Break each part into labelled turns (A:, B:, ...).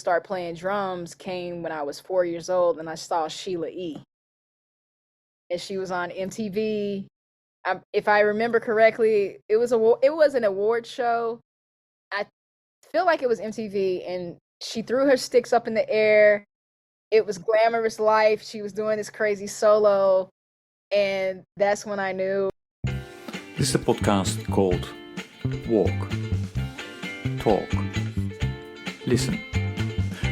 A: start playing drums came when I was 4 years old, and I saw Sheila E. And she was on MTV. If I remember correctly, it was an award show. I feel like it was MTV, and she threw her sticks up in the air. It was glamorous life. She was doing this crazy solo, and that's when I knew.
B: This is a podcast called Walk, Talk, Listen.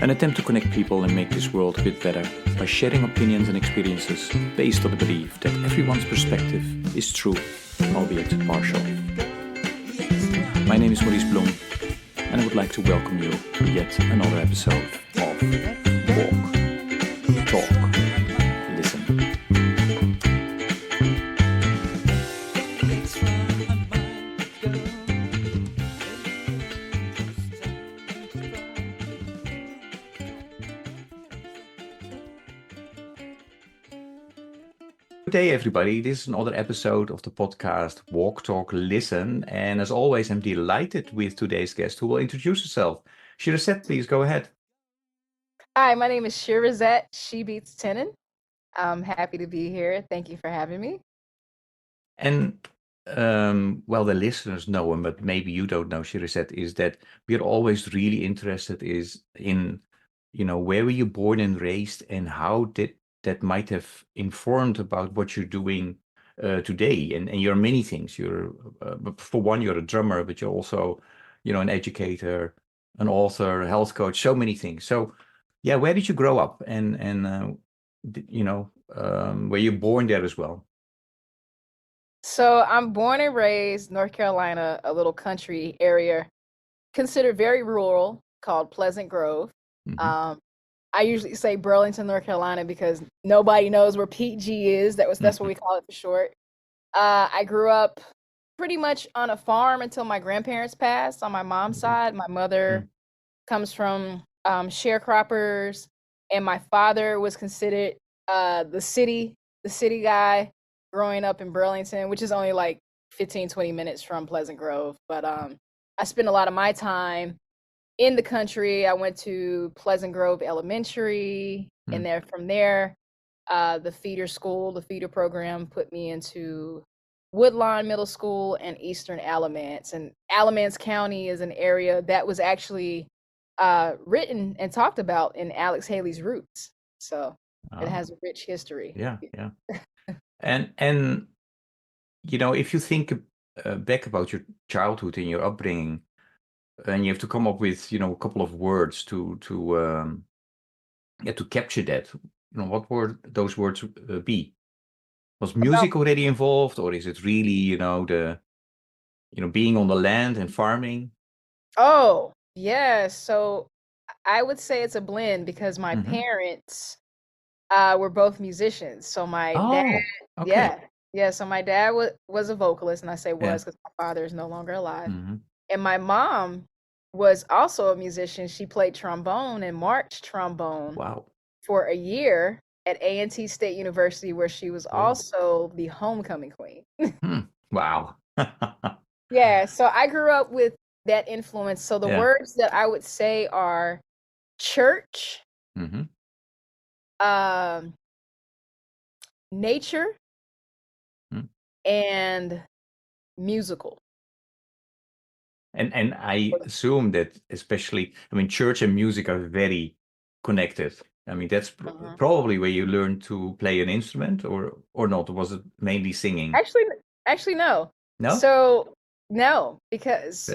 B: An attempt to connect people and make this world a bit better by sharing opinions and experiences based on the belief that everyone's perspective is true, albeit partial. My name is Maurice Blom, and I would like to welcome you to yet another episode of Walk, Talk, Listen. Good day, everybody. This is another episode of the podcast Walk, Talk, Listen. And as always, I'm delighted with today's guest who will introduce herself. Shirazette, please go ahead.
A: Hi, my name is Shirazette Tinnin. I'm happy to be here. Thank you for having me.
B: And well, the listeners know him, but maybe you don't know Shirazette, is that we're always really interested in, where were you born and raised and how did that might have informed about what you're doing today. And you're many things. You're, for one, you're a drummer, but you're also, an educator, an author, a health coach, so many things. So, yeah, where did you grow up? And were you born there as well?
A: So I'm born and raised North Carolina, a little country area, considered very rural, called Pleasant Grove.
B: Mm-hmm.
A: I usually say Burlington, North Carolina, because nobody knows where PG is. That's what we call it for short. I grew up pretty much on a farm until my grandparents passed on my mom's side. My mother comes from sharecroppers, and my father was considered the city guy growing up in Burlington, which is only like 15, 20 minutes from Pleasant Grove. But I spent a lot of my time in the country. I went to Pleasant Grove Elementary, and from there, the feeder program put me into Woodlawn Middle School and Eastern Alamance. And Alamance County is an area that was actually written and talked about in Alex Haley's Roots. So it has a rich history.
B: Yeah. And if you think back about your childhood and your upbringing, and you have to come up with a couple of words to capture that. What would those words be? Was music already involved, or is it really the being on the land and farming?
A: Oh yeah, so I would say it's a blend because my parents were both musicians. So my dad, so my dad was a vocalist, and I say was because my father is no longer alive. And my mom was also a musician. She played trombone and march trombone for a year at A&T State University, where she was also the homecoming queen.
B: Wow.
A: Yeah, so I grew up with that influence. So the words that I would say are church, nature, and musical.
B: And I assume that especially, church and music are very connected. That's probably where you learned to play an instrument, or not? Was it mainly singing?
A: Actually, no.
B: No?
A: So, no, because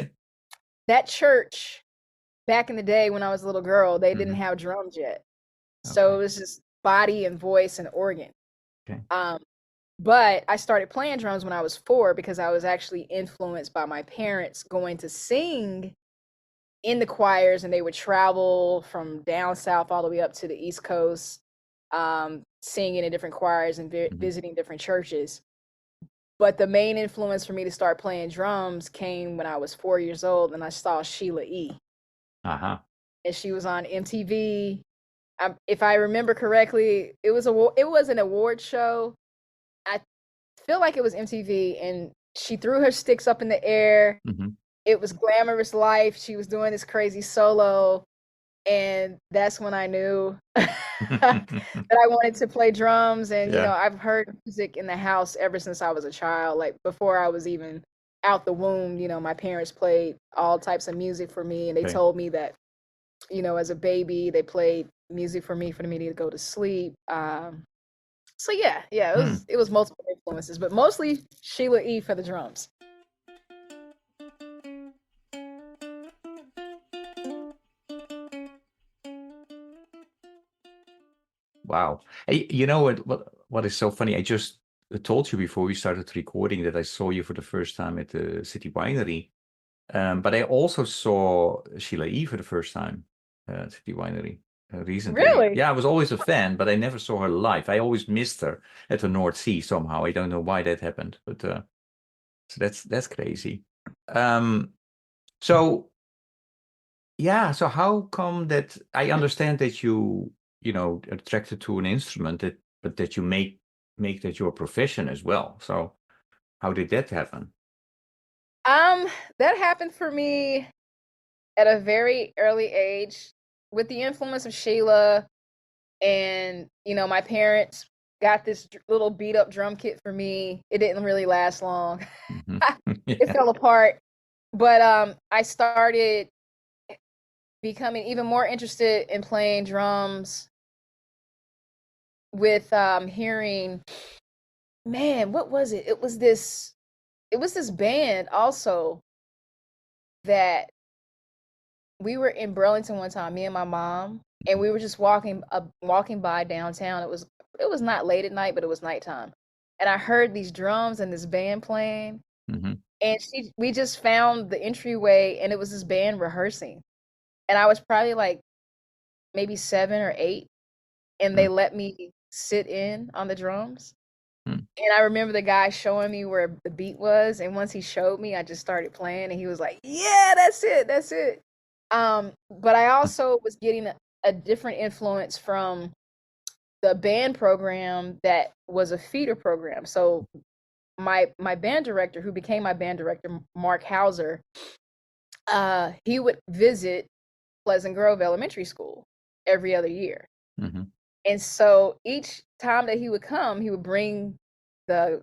A: that church, back in the day when I was a little girl, they didn't have drums yet. So it was just body and voice and organ.
B: Okay.
A: But I started playing drums when I was 4 because I was actually influenced by my parents going to sing in the choirs, and they would travel from down south all the way up to the East Coast, singing in different choirs and visiting different churches. But the main influence for me to start playing drums came when I was 4 years old, and I saw Sheila E. And she was on MTV. If I remember correctly, it was an award show. I feel like it was MTV, and she threw her sticks up in the air. It was glamorous life. She was doing this crazy solo, And that's when I knew that I wanted to play drums. And,
B: Yeah.
A: I've heard music in the house ever since I was a child. Like before I was even out the womb, my parents played all types of music for me. And they
B: Okay.
A: told me that, as a baby, they played music for me to go to sleep. So yeah,
B: Hmm.
A: it was multiple influences, but mostly Sheila E. for the drums.
B: Wow. Hey, you know what is so funny? I just told you before we started recording that I saw you for the first time at the City Winery. But I also saw Sheila E. for the first time at City Winery recently.
A: Really?
B: Yeah, I was always a fan, but I never saw her live. I always missed her at the North Sea somehow. I don't know why that happened, but so that's crazy. Um, so yeah, so how come that I understand that you attracted to an instrument but that you make that your profession as well. So how did that happen?
A: Um, that happened for me at a very early age with the influence of Sheila, and my parents got this little beat up drum kit for me. It didn't really last long.
B: Hmm.
A: It
B: Yeah.
A: fell apart. But I started becoming even more interested in playing drums with hearing, man, what was it? It was this band also that we were in Burlington one time, me and my mom, and we were just walking by downtown. It was not late at night, but it was nighttime. And I heard these drums and this band playing,
B: Hmm.
A: and we just found the entryway, and it was this band rehearsing. And I was probably like maybe 7 or 8, and they let me sit in on the drums. And I remember the guy showing me where the beat was, and once he showed me, I just started playing, and he was like, "Yeah, that's it, that's it." But I also was getting a different influence from the band program that was a feeder program. So my band director, who became my band director, Mark Hauser, he would visit Pleasant Grove Elementary School every other year.
B: Hmm.
A: And so each time that he would come, he would bring the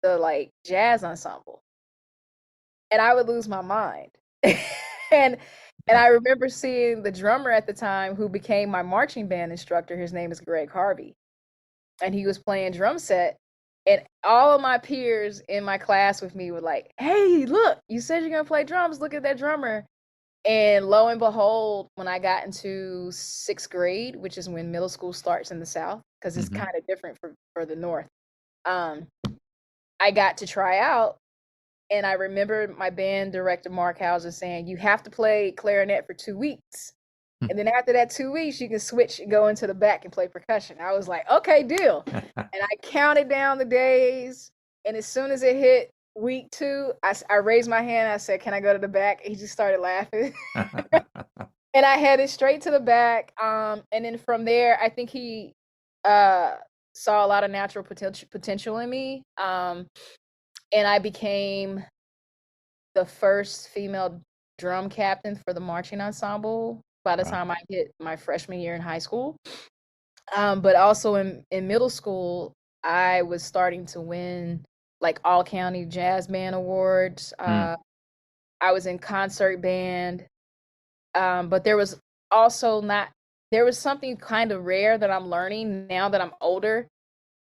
A: like jazz ensemble, and I would lose my mind. and and
B: Yeah.
A: I remember seeing the drummer at the time who became my marching band instructor. His name is Greg Harvey, and he was playing drum set. And all of my peers in my class with me were like, "Hey, look, you said you're gonna play drums. Look at that drummer." And lo and behold, when I got into 6th grade, which is when middle school starts in the South, because it's
B: Hmm.
A: kind of different for the North, um, I got to try out. And I remember my band director, Mark Hauser, saying, "You have to play clarinet for 2 weeks. And then after that 2 weeks, you can switch and go into the back and play percussion." I was like, "Okay, deal." And I counted down the days. And as soon as it hit week 2, I raised my hand. I said, "Can I go to the back?" He just started laughing. And I headed straight to the back. And then from there, I think he uh, saw a lot of natural potential in me. And I became the first female drum captain for the marching ensemble by the
B: Wow.
A: time I hit my freshman year in high school. But also in middle school, I was starting to win like all county jazz band awards.
B: Mm.
A: I was in concert band, but also not, there was something kind of rare that I'm learning now that I'm older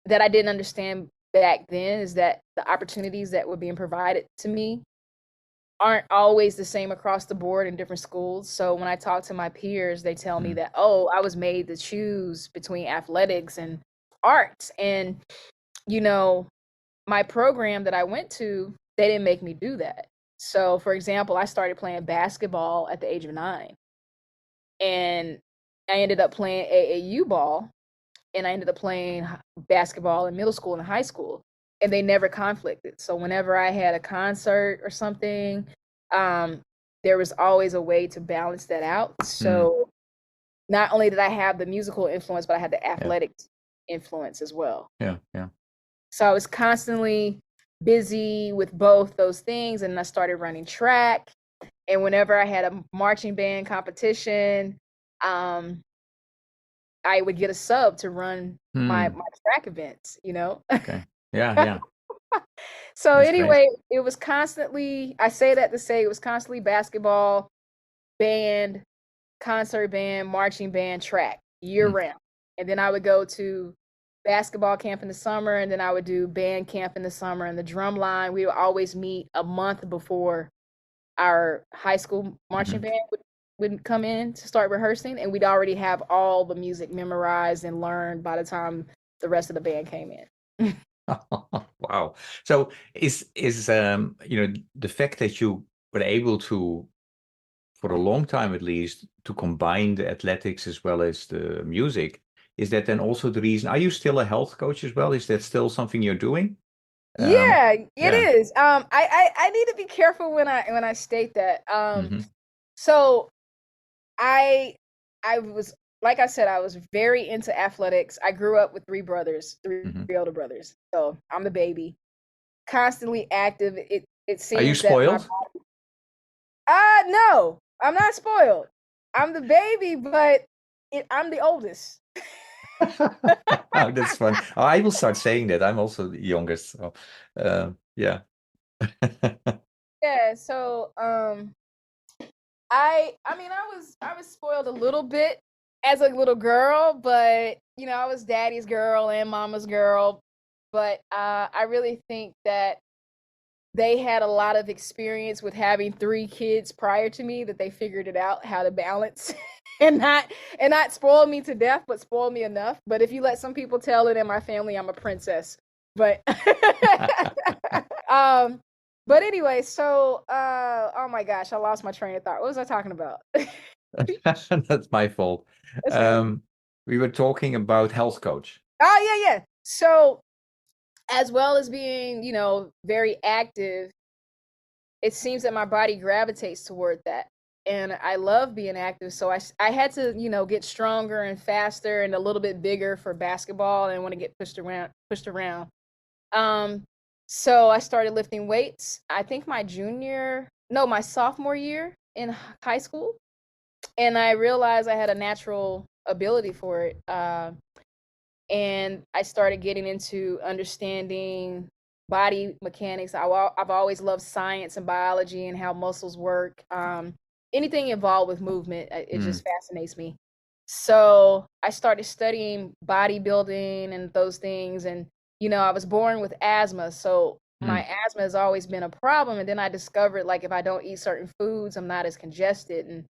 A: that I didn't understand back then, is that the opportunities that were being provided to me aren't always the same across the board in different schools. So when I talk to my peers, they tell me
B: Mm.
A: that, "Oh, I was made to choose between athletics and arts." And, you know, my program that I went to, they didn't make me do that. So, for example, I started playing basketball at the age of 9, and I ended up playing AAU ball, and I ended up playing basketball in middle school and high school, and they never conflicted. So whenever I had a concert or something, um, there was always a way to balance that out.
B: Mm.
A: So not only did I have the musical influence, but I had the
B: Yeah.
A: athletic influence as well.
B: Yeah. Yeah.
A: So I was constantly busy with both those things, and I started running track. And whenever I had a marching band competition, um, I would get a sub to run my
B: Hmm.
A: track events, you know?
B: Okay. Yeah, yeah.
A: So
B: That's great.
A: anyway, it was constantly, I say that to say it was constantly basketball, band, concert band, marching band, track year
B: Hmm.
A: round. And then I would go to basketball camp in the summer, and then I would do band camp in the summer. And the drum line, we would always meet a month before our high school marching
B: Hmm.
A: band would come in to start rehearsing, and we'd already have all the music memorized and learned by the time the rest of the band came in.
B: Wow. So is the fact that you were able to, for a long time at least, to combine the athletics as well as the music, is that then also the reason? Are you still a health coach as well? Is that still something you're doing? Um,
A: Yeah, it
B: yeah.
A: is. I need to be careful when I state that.
B: Hmm.
A: So I I was, like I said, I was very into athletics. I grew up with three brothers, three
B: Hmm.
A: older brothers. So I'm the baby, constantly active. It
B: Are you
A: seems that my
B: spoiled?
A: no, I'm not spoiled. I'm the baby, but I'm the oldest.
B: Oh, that's fun. Oh, I will start saying that. I'm also the youngest. So, yeah.
A: Yeah, so I mean I was spoiled a little bit as a little girl, but you know, I was daddy's girl and mama's girl. But I really think that they had a lot of experience with having three kids prior to me, that they figured it out how to balance and not spoil me to death, but spoil me enough. But if you let some people tell it in my family, I'm a princess. But um but anyway, so oh my gosh, I lost my train of thought. What was I talking about?
B: That's my fault.
A: That's okay.
B: Um, we were talking about health coach.
A: Oh yeah, yeah. So as well as being, you know, very active, it seems that my body gravitates toward that. And I love being active. So I had to, you know, get stronger and faster and a little bit bigger for basketball and want to get pushed around. Um, so I started lifting weights, I think my sophomore year in high school. And I realized I had a natural ability for it. And I started getting into understanding body mechanics. I've always loved science and biology and how muscles work. Anything involved with movement, it
B: Mm,
A: just fascinates me. So I started studying bodybuilding and those things. And, you know, I was born with asthma. So my
B: mm,
A: asthma has always been a problem. And then I discovered, like, if I don't eat certain foods, I'm not as congested. And,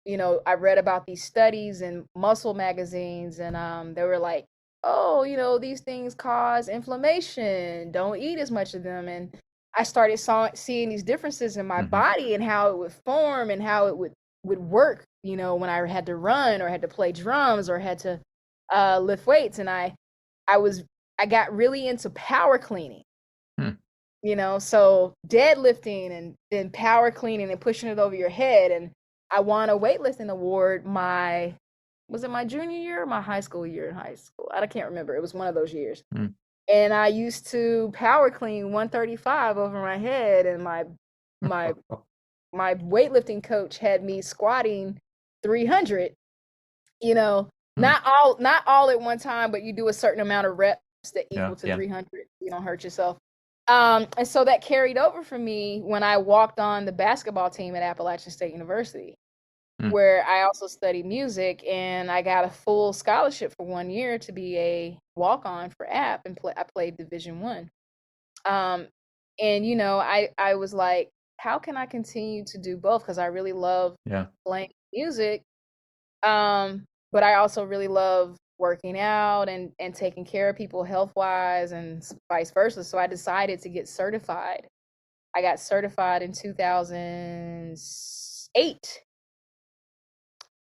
A: you know, I read about these studies in muscle magazines, and they were like, oh, you know, these things cause inflammation. Don't eat as much of them. And I started seeing these differences in my
B: mhm,
A: body and how it would form and how it would work, you know, when I had to run or had to play drums or had to lift weights. And I was, I got really into power cleaning,
B: mm.
A: you know, so deadlifting and then power cleaning and pushing it over your head. And I won a weightlifting award was it my junior year or my high school year in high school? I can't remember. It was one of those years.
B: Mm.
A: And I used to power clean 135 over my head, and my my weightlifting coach had me squatting 300, you know,
B: Mm.
A: not all at one time, but you do a certain amount of reps that
B: Yeah,
A: equal to
B: yeah.
A: 300. You don't hurt yourself. And so that carried over for me when I walked on the basketball team at Appalachian State University,
B: Mm,
A: where I also studied music, and I got a full scholarship for 1 year to be a walk-on for App, and I played Division One. And you know, I was like, how can I continue to do both? Because I really love
B: yeah.
A: playing music, but I also really love working out and taking care of people health wise and vice versa. So I decided to get certified. I got certified in 2008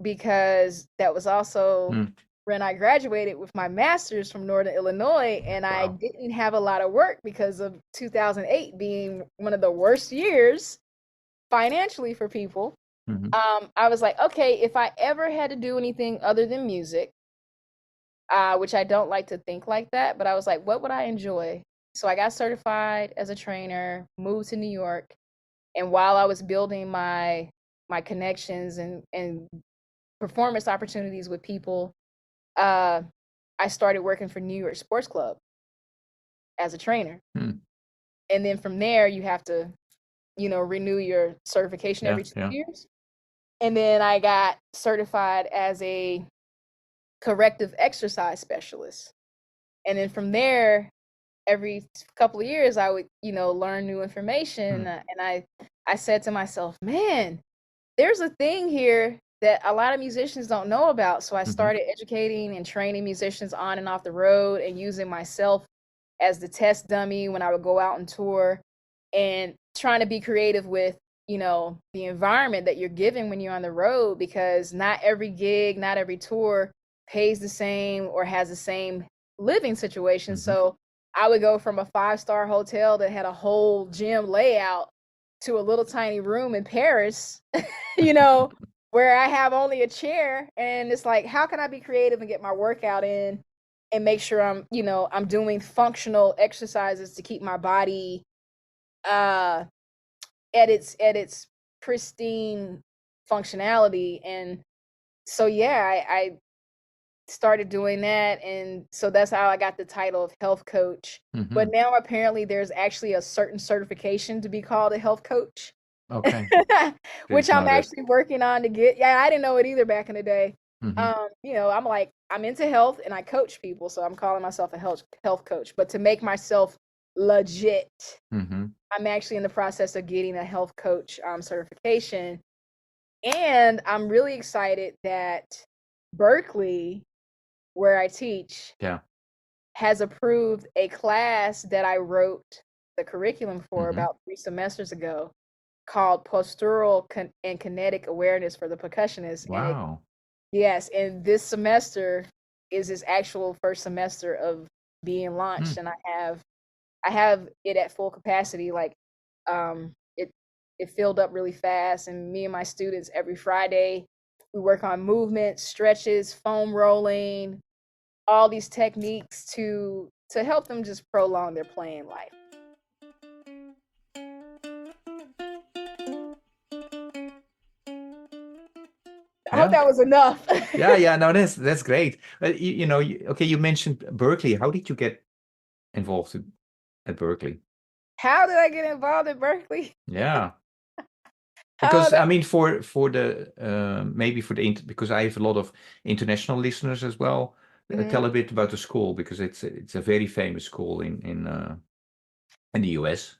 A: because that was also
B: Mm.
A: when I graduated with my master's from Northern Illinois, and I
B: Wow.
A: didn't have a lot of work because of 2008 being one of the worst years financially for people.
B: Hmm.
A: I was like, okay, if I ever had to do anything other than music, which I don't like to think like that, but I was like, what would I enjoy? So I got certified as a trainer, moved to New York, and while I was building my connections and performance opportunities with people, I started working for New York Sports Club as a trainer. And then from there, you have to, renew your certification every 2 years. And then I got certified as a corrective exercise specialist. And then from there, every couple of years, I would, learn new information. And I said to myself, man, there's a thing here that a lot of musicians don't know about. So I started educating and training musicians on and off the road, and using myself as the test dummy when I would go out and tour, and trying to be creative with, the environment that you're given when you're on the road, because not every gig, not every tour pays the same or has the same living situation. So I would go from a 5-star hotel that had a whole gym layout to a little tiny room in Paris, where I have only a chair. And it's like, how can I be creative and get my workout in and make sure I'm doing functional exercises to keep my body at its pristine functionality. And so I started doing that, and so that's how I got the title of health coach. But now apparently there's actually a certain certification to be called a health coach.
B: Okay.
A: Which I'm actually working on to get. Yeah, I didn't know it either back in the day. I'm into health and I coach people, so I'm calling myself a health coach. But to make myself legit, I'm actually in the process of getting a health coach certification. And I'm really excited that Berkeley, where I teach, has approved a class that I wrote the curriculum for about 3 semesters ago, called Postural and Kinetic Awareness for the Percussionist.
B: Wow.
A: And this semester is his actual first semester of being launched, and I have it at full capacity. Like, it filled up really fast, and me and my students every Friday, we work on movement, stretches, foam rolling, all these techniques to help them just prolong their playing life. I hope that was enough.
B: No, that's great. You mentioned Berkeley. How did you get involved at Berkeley?
A: How did I get involved at Berkeley?
B: Yeah. Because I mean, for the maybe for the because I have a lot of international listeners as well. Tell a bit about the school, because it's a very famous school in the US,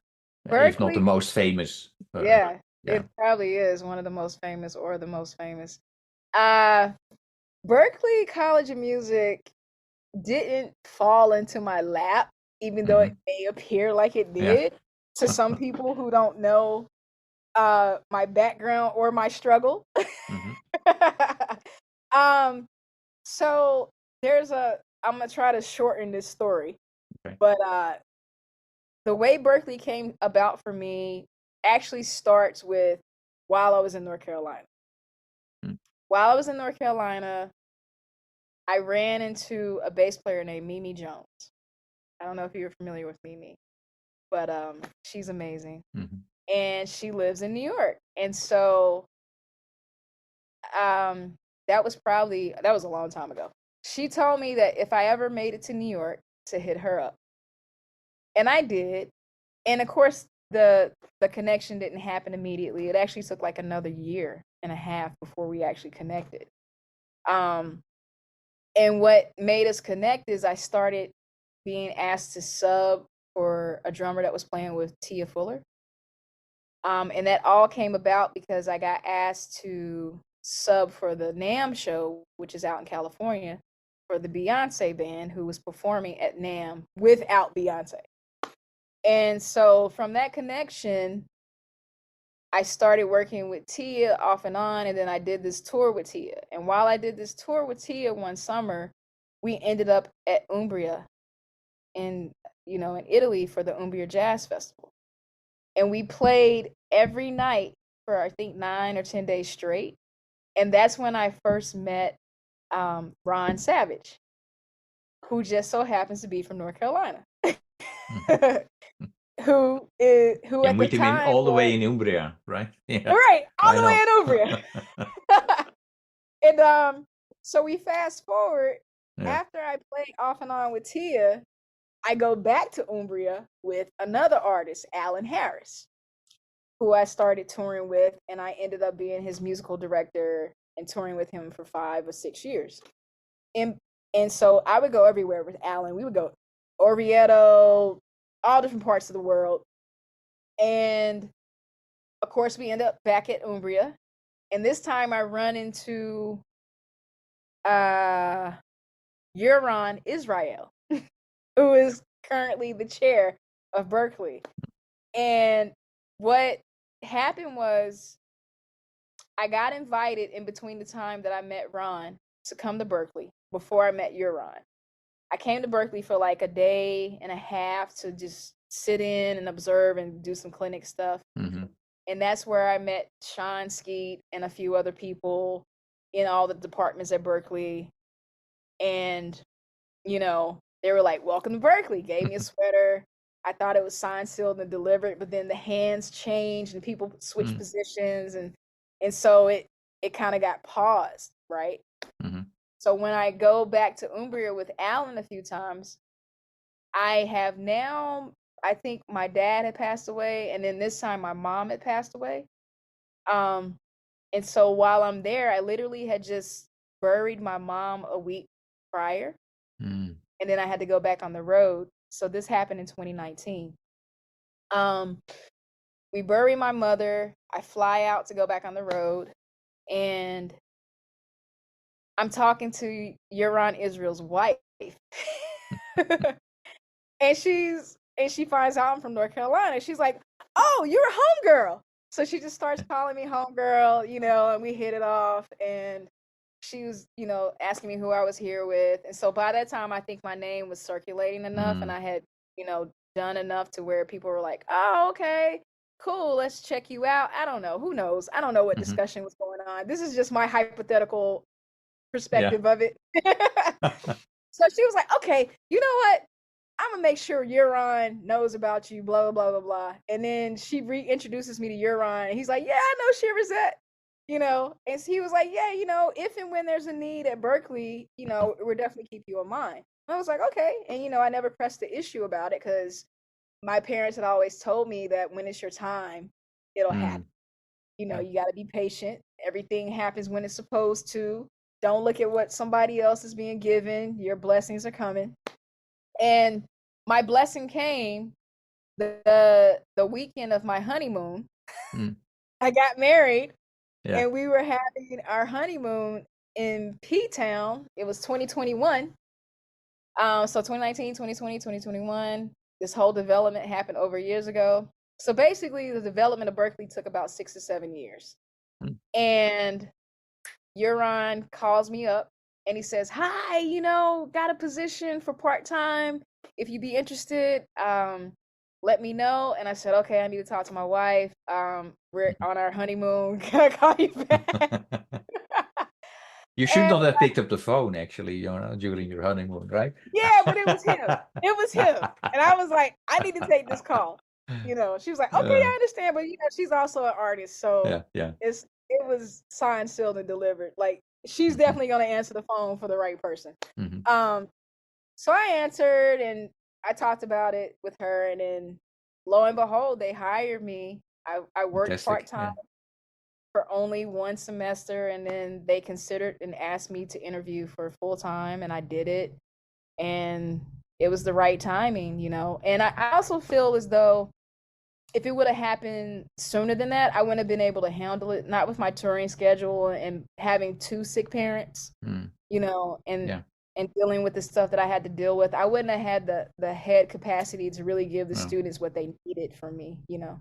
B: if not the most famous.
A: It probably is one of the most famous or the most famous. Berkeley College of Music didn't fall into my lap, even though it may appear like it did to some people who don't know my background or my struggle. So I'm gonna try to shorten this story, but the way Berkeley came about for me actually starts with while I was in North Carolina. While I was in North Carolina, I ran into a bass player named Mimi Jones. I don't know if you're familiar with Mimi, but she's amazing. And she lives in New York. And so that was a long time ago. She told me that if I ever made it to New York, to hit her up. And I did. And of course, the connection didn't happen immediately. It actually took like another year and a half before we actually connected. And what made us connect is I started being asked to sub for a drummer that was playing with Tia Fuller. And that all came about because I got asked to sub for the NAMM show, which is out in California, for the Beyonce band who was performing at NAMM without Beyonce. And so from that connection, I started working with Tia off and on, and then I did this tour with Tia. And while I did this tour with Tia one summer, we ended up at Umbria in Italy for the Umbria Jazz Festival. And we played every night for, I think, 9 or 10 days straight. And that's when I first met Ron Savage, who just so happens to be from North Carolina. who at the time
B: all the way in Umbria, right?
A: Right, all the way in Umbria. And so we fast forward.
B: Yeah.
A: After I played off and on with Tia, I go back to Umbria with another artist, Alan Harris, who I started touring with, and I ended up being his musical director and touring with him for 5 or 6 years. And and so I would go everywhere with Alan. We would go Orvieto, all different parts of the world. And of course, we end up back at Umbria. And this time I run into uh Yuran Israel, who is currently the chair of Berkeley. And what happened was I got invited in between the time that I met Ron to come to Berkeley before I met Euron. I came to Berkeley for like a day and a half to just sit in and observe and do some clinic stuff.
B: Mm-hmm.
A: And that's where I met Sean Skeet and a few other people in all the departments at Berkeley. And, you know, they were like, welcome to Berkeley, gave me a sweater. I thought it was signed, sealed, and delivered, but then the hands changed and people switched positions. And so it kind of got paused, right?
B: Mm-hmm.
A: So when I go back to Umbria with Alan a few times, I have now, I think my dad had passed away, and then this time my mom had passed away. And so while I'm there, I literally had just buried my mom a week prior, and then I had to go back on the road. So this happened in 2019. We bury my mother. I fly out to go back on the road, and I'm talking to Yuran Israel's wife. And she finds out I'm from North Carolina. She's like, "Oh, you're a homegirl." So she just starts calling me homegirl, you know, and we hit it off. And she was, you know, asking me who I was here with. And so by that time, I think my name was circulating enough, and I had, you know, done enough to where people were like, "Oh, okay, cool, let's check you out." I don't know, who knows? I don't know what discussion was going on. This is just my hypothetical perspective of it. So she was like, "Okay, you know what? I'm gonna make sure Euron knows about you, blah, blah, blah, blah, blah." And then she reintroduces me to Euron, and he's like, "Yeah, I know Shirazette," you know. And so he was like, "Yeah, you know, if and when there's a need at Berkeley, you know, we'll definitely keep you in mind." And I was like, "Okay." And, you know, I never pressed the issue about it because my parents had always told me that when it's your time, it'll happen. You know, you got to be patient. Everything happens when it's supposed to. Don't look at what somebody else is being given. Your blessings are coming. And my blessing came the weekend of my honeymoon. I got married, and we were having our honeymoon in P-Town. It was 2021. So 2019, 2020, 2021. This whole development happened over years ago. So basically, the development of Berkeley took about 6 to 7 years. And Euron calls me up and he says, "Hi, you know, got a position for part-time. If you'd be interested, let me know." And I said, "Okay, I need to talk to my wife. We're on our honeymoon. Can I call you back?"
B: You should not have picked up the phone, actually, you know, during your honeymoon, right?
A: Yeah, but it was him. It was him. And I was like, "I need to take this call." You know, she was like, "Okay, I understand." But, you know, she's also an artist. So it was signed, sealed, and delivered. Like, she's definitely going to answer the phone for the right person. So I answered and I talked about it with her. And then lo and behold, they hired me. I worked part-time for only 1 semester, and then they considered and asked me to interview for full-time, and I did it. And it was the right timing, you know. And I also feel as though if it would have happened sooner than that, I wouldn't have been able to handle it, not with my touring schedule and having 2 sick parents, you know, and dealing with the stuff that I had to deal with. I wouldn't have had the head capacity to really give the students what they needed from me, you know.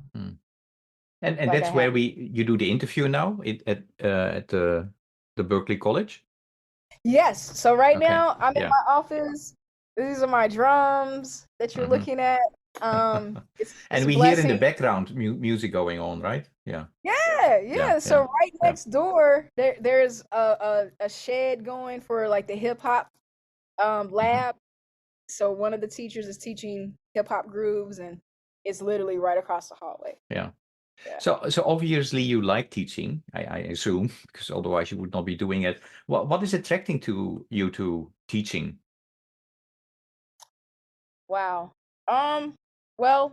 B: And
A: Like
B: that's where you do the interview now at the Berkeley College?
A: Yes. So right now I'm in my office. These are my drums that you're looking at. It's
B: and we hear in the background music going on, right?
A: Yeah. So right next door, there's a shed going for like the hip hop lab. So one of the teachers is teaching hip hop grooves, and it's literally right across the hallway. Yeah.
B: So obviously you like teaching, I assume, because otherwise you would not be doing it. What is attracting to you to teaching?
A: Wow. Well,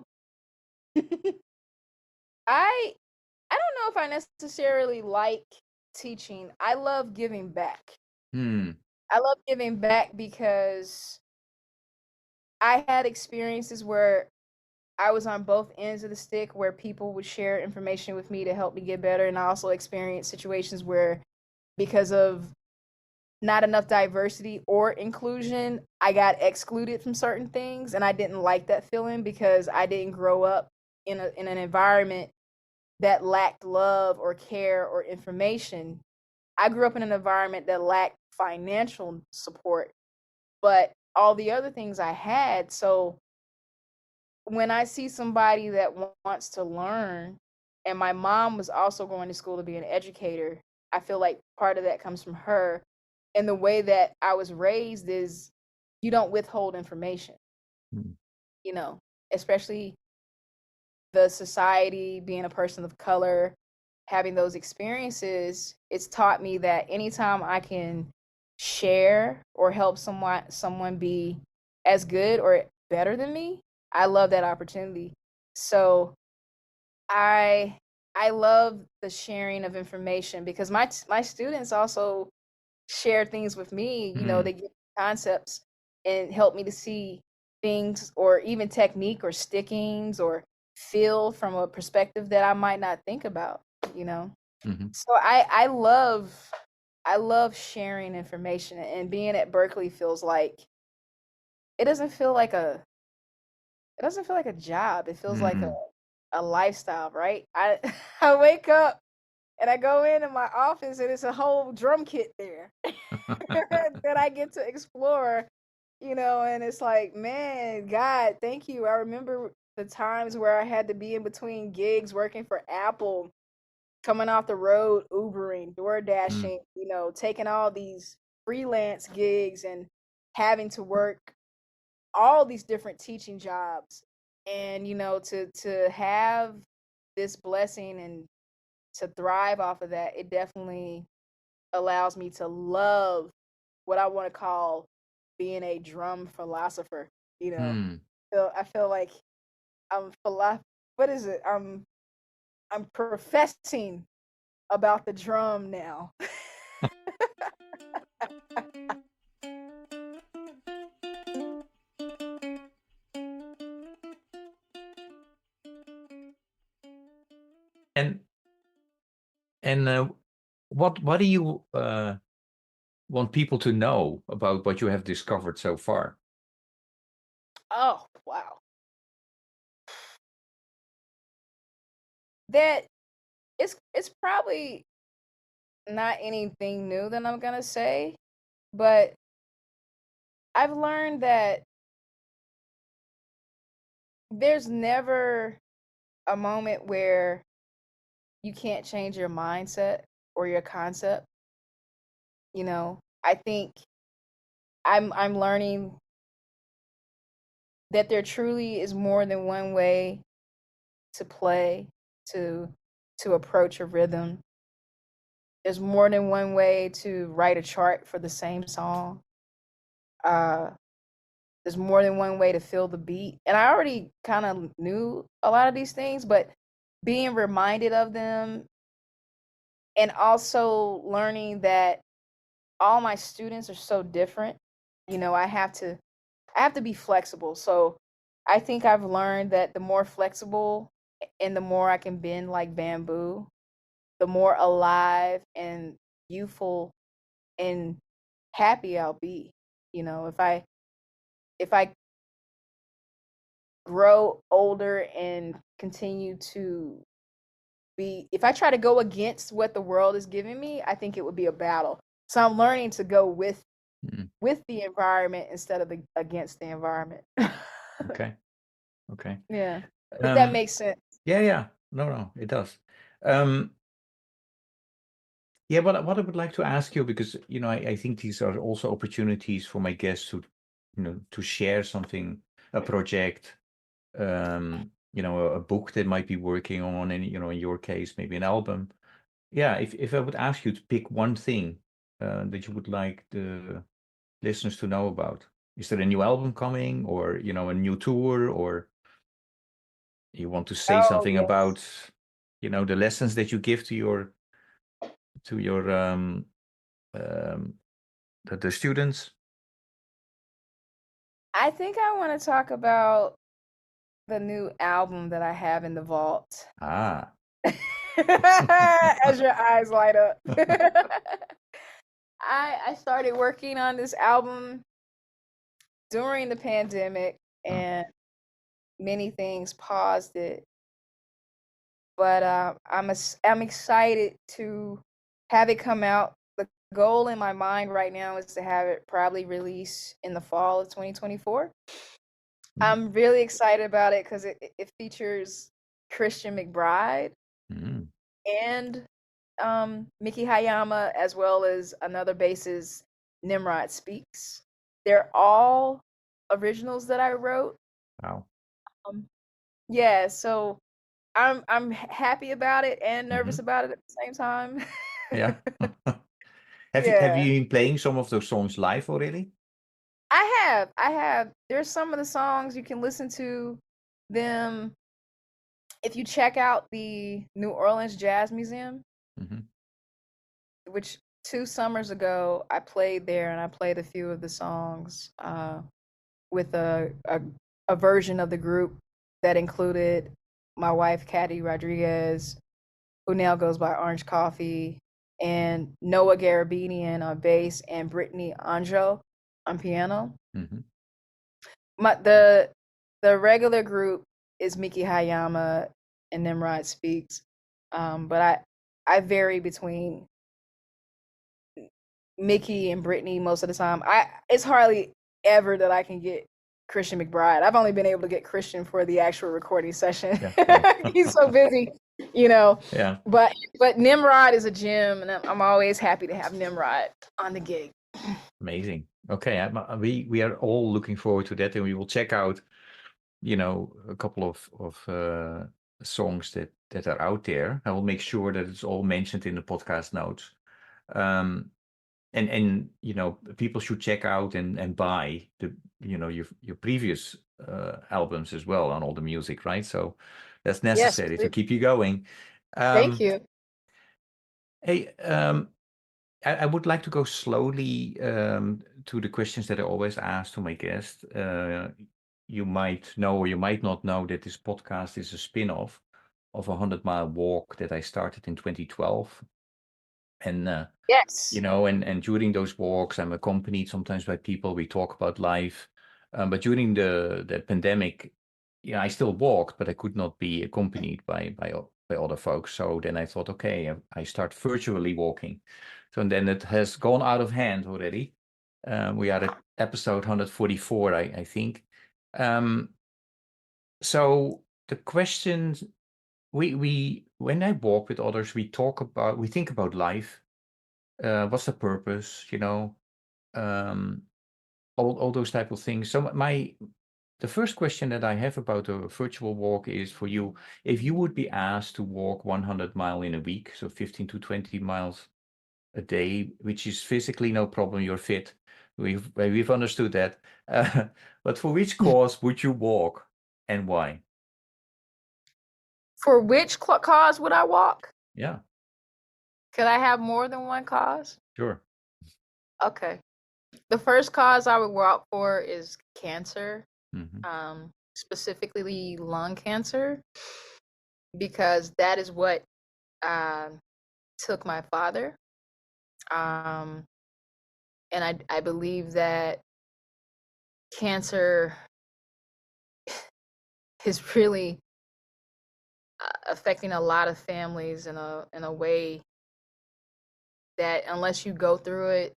A: I I don't know if I necessarily like teaching. I love giving back.
B: Hmm.
A: I love giving back because I had experiences where I was on both ends of the stick where people would share information with me to help me get better. And I also experienced situations where, because of not enough diversity or inclusion, I got excluded from certain things. And I didn't like that feeling because I didn't grow up in an environment that lacked love or care or information. I grew up in an environment that lacked financial support, but all the other things I had. So when I see somebody that wants to learn, and my mom was also going to school to be an educator, I feel like part of that comes from her. And the way that I was raised is you don't withhold information,
B: Hmm.
A: you know, especially the society, being a person of color, having those experiences. It's taught me that anytime I can share or help someone be as good or better than me, I love that opportunity. So I I love the sharing of information because my students also share things with me. You know,
B: Hmm.
A: they give concepts and help me to see things or even technique or stickings or feel from a perspective that I might not think about, you know.
B: Hmm.
A: So I love sharing information, and being at Berkeley feels like it doesn't feel like a it doesn't feel like a job. It feels like
B: Hmm.
A: a lifestyle, right? I I wake up and I go into my office and it's a whole drum kit there that I get to explore, you know, and it's like, man, God, thank you. I remember the times where I had to be in between gigs working for Apple, coming off the road, Ubering, door
B: Hmm.
A: dashing, you know, taking all these freelance gigs and having to work all these different teaching jobs. And, you know, to have this blessing and to thrive off of that, it definitely allows me to love what I want to call being a drum philosopher. You know,
B: Hmm.
A: so I feel like I'm What is it? I'm professing about the drum now.
B: And what do you want people to know about what you have discovered so far?
A: Oh wow, that it's probably not anything new that I'm gonna say, but I've learned that there's never a moment where you can't change your mindset or your concept. You know, I think I'm learning that there truly is more than one way to play, to to approach a rhythm. There's more than one way to write a chart for the same song. Uh, there's more than one way to feel the beat. And I already kind of knew a lot of these things, but being reminded of them and also learning that all my students are so different. You know, I have to be flexible. So I think I've learned that the more flexible and the more I can bend like bamboo, the more alive and youthful and happy I'll be. You know, if I grow older and continue to be if I try to go against what the world is giving me, I think it would be a battle. So I'm learning to go
B: Hmm.
A: with the environment instead of against the environment.
B: Okay. Okay.
A: Yeah. If that
B: Um,
A: makes sense.
B: yeah, yeah. No, it does. Um, yeah, what I would like to ask you, because I think these are also opportunities for my guests to, to share something, a project, a book that might be working on, and in your case, maybe an album. Yeah, if I would ask you to pick one thing that you would like the listeners to know about, is there a new album coming, or a new tour, or you want to say
A: Oh
B: something
A: yes.
B: about the lessons that you give to your the students?
A: I think I want to talk about the new album that I have in the vault.
B: Ah.
A: As your eyes light up. I started working on this album during the pandemic,
B: Oh,
A: and many things paused it. But I'm excited to have it come out. The goal in my mind right now is to have it probably release in the fall of 2024.
B: mm,
A: I'm really excited about it because it features Christian McBride
B: mm.
A: and Miki Hayama, as well as another bassist, Nimrod Speaks. They're all originals that I wrote.
B: Wow.
A: Um, yeah, so I'm happy about it and nervous
B: Hmm.
A: about it at the same time.
B: Yeah. Have
A: Yeah,
B: you been playing some of those songs live already?
A: I have. There's some of the songs you can listen to them if you check out the New Orleans Jazz Museum,
B: Hmm.
A: which 2 summers ago I played there, and I played a few of the songs with a version of the group that included my wife Caddy Rodriguez, who now goes by Orange Coffee, and Noah Garabedian on bass, and Brittany Anjo on piano.
B: Hmm.
A: My the regular group is Miki Hayama and Nimrod Speaks, but I vary between Mickey and Brittany most of the time. It's hardly ever that I can get Christian McBride. I've only been able to get Christian for the actual recording session.
B: Yeah. Yeah.
A: He's so busy, you know.
B: Yeah.
A: But Nimrod is a gem, and I'm always happy to have Nimrod on the gig.
B: Amazing. Okay. We are all looking forward to that, and we will check out, a couple of songs that are out there. I will make sure that it's all mentioned in the podcast notes. Um, and people should check out and buy your previous albums as well, on all the music, right? So that's
A: Yes,
B: necessary to
A: please.
B: keep you going.
A: Thank
B: um
A: you.
B: hey, I would like to go slowly to the questions that I always ask to my guests. You might know, or you might not know, that this podcast is a spin-off of a 100-mile walk that I started in 2012. And
A: Yes.
B: and during those walks, I'm accompanied sometimes by people. We talk about life. But during the pandemic, I still walked, but I could not be accompanied by other folks. So then I thought, okay, I start virtually walking. So then it has gone out of hand already. We are at episode 144, I think. Um, so the questions, we when I walk with others, we think about life. What's the purpose, um, all those type of things. So the first question that I have about a virtual walk is for you: if you would be asked to walk 100 mile in a week, so 15 to 20 miles a day, which is physically no problem, you're fit, we've understood that. But for which cause would you walk, and why?
A: For which cause would I walk?
B: Yeah,
A: Could I have more than one cause?
B: sure.
A: Okay. The first cause I would walk for is cancer,
B: Hmm.
A: specifically lung cancer, because that is what took my father. Um, and I believe that cancer is really affecting a lot of families in a way that, unless you go through it,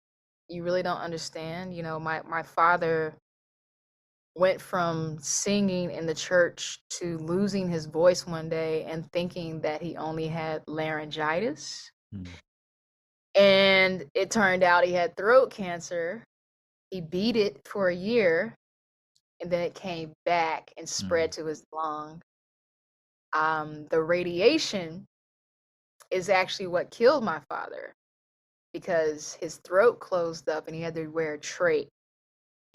A: you really don't understand. My father went from singing in the church to losing his voice one day and thinking that he only had laryngitis.
B: Mm.
A: And it turned out he had throat cancer. He beat it for a year, and then it came back and
B: Mm.
A: spread to his lung. The radiation is actually what killed my father because his throat closed up and he had to wear a trach.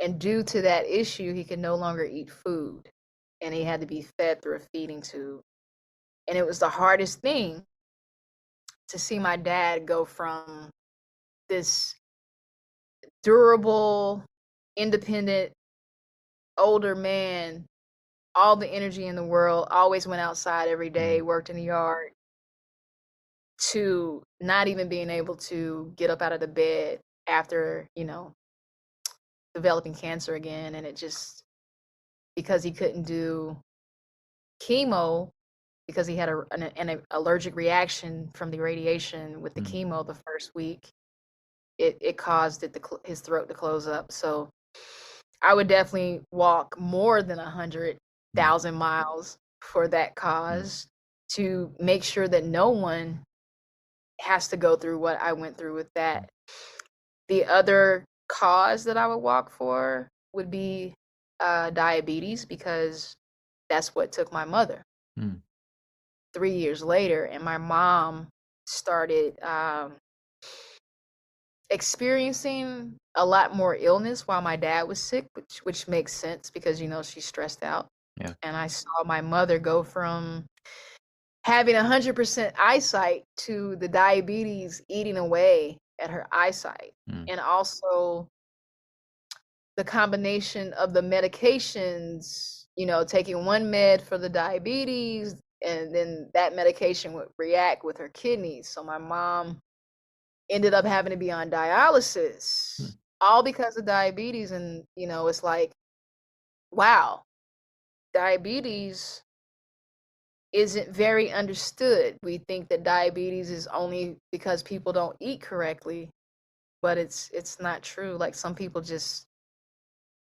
A: And due to that issue, he could no longer eat food and he had to be fed through a feeding tube. And it was the hardest thing to see my dad go from this durable, independent, older man, all the energy in the world, always went outside every day, worked in the yard, to not even being able to get up out of the bed after, developing cancer again. And it just, because he couldn't do chemo, because he had an allergic reaction from the radiation with the chemo the first week, it caused his throat to close up. So I would definitely walk more than 100,000 miles for that cause to make sure that no one has to go through what I went through with that. The other cause that I would walk for would be diabetes, because that's what took my mother 3 years later. And my mom started experiencing a lot more illness while my dad was sick, which makes sense because, she's stressed out.
B: Yeah.
A: And I saw my mother go from having 100% eyesight to the diabetes eating away at her eyesight. And also the combination of the medications, taking one med for the diabetes, and then that medication would react with her kidneys. So my mom ended up having to be on dialysis, all because of diabetes. And, it's like, wow, diabetes isn't very understood. We think that diabetes is only because people don't eat correctly, but it's not true. Like, some people just,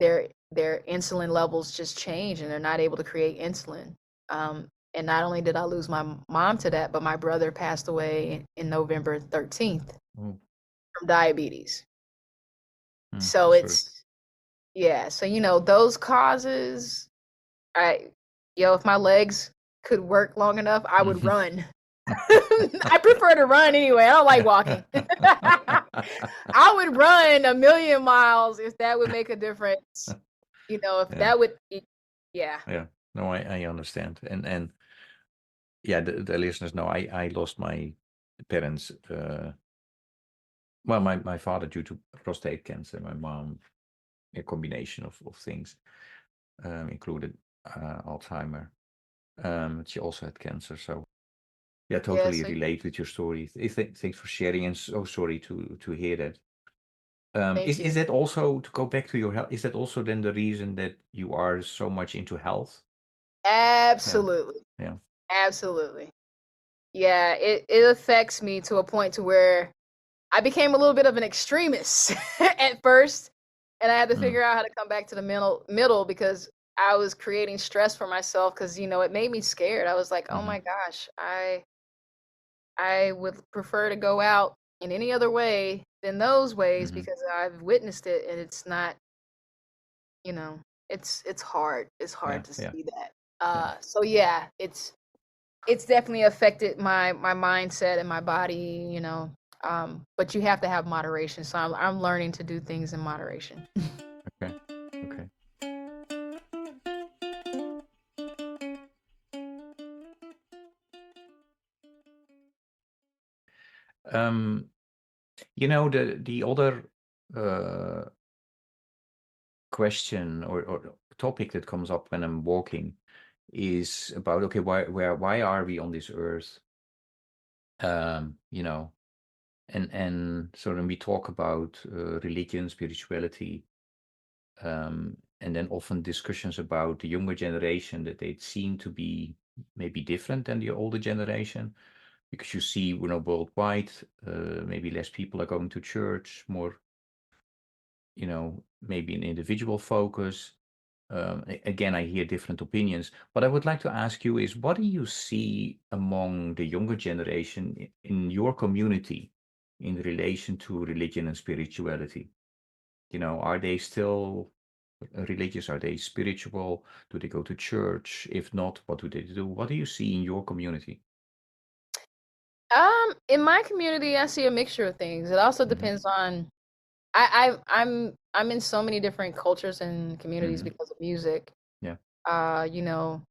A: their insulin levels just change and they're not able to create insulin. And not only did I lose my mom to that, but my brother passed away in November 13th from diabetes. So it's, yeah. So, those causes, if my legs could work long enough, I would run. I prefer to run anyway. I don't like walking. I would run 1,000,000 miles if that would make a difference. If that would, yeah.
B: Yeah. No, I understand. And yeah, the listeners know I lost my parents. Well, my father due to prostate cancer, my mom a combination of things, included Alzheimer. She also had cancer, so yeah, totally
A: so
B: relate with your story. Thanks for sharing, and so sorry to hear that.
A: thank you.
B: Is that also, to go back to your health, is that also then the reason that you are so much into health?
A: Absolutely.
B: Yeah.
A: Absolutely. Yeah, it affects me to a point to where I became a little bit of an extremist at first, and I had to figure out how to come back to the middle because I was creating stress for myself, because it made me scared. I was like, oh my gosh, I would prefer to go out in any other way than those ways, because I've witnessed it, and it's not, it's hard. It's hard to see that. So yeah, it's definitely affected my mindset and my body, but you have to have moderation. So I'm learning to do things in moderation.
B: Okay. Okay. The other question or topic that comes up when I'm walking is about, okay, why are we on this earth? And so when we talk about religion, spirituality, and then often discussions about the younger generation, that they seem to be maybe different than the older generation, because you see, worldwide, maybe less people are going to church, more, maybe an individual focus. Again, I hear different opinions. What I would like to ask you is, what do you see among the younger generation in your community in relation to religion and spirituality? Are they still religious? Are they spiritual? Do they go to church? If not, what do they do? What do you see in your community?
A: In my community, I see a mixture of things. It also
B: Hmm.
A: depends on. I'm in so many different cultures and communities
B: Hmm.
A: because of music.
B: Yeah.
A: You know,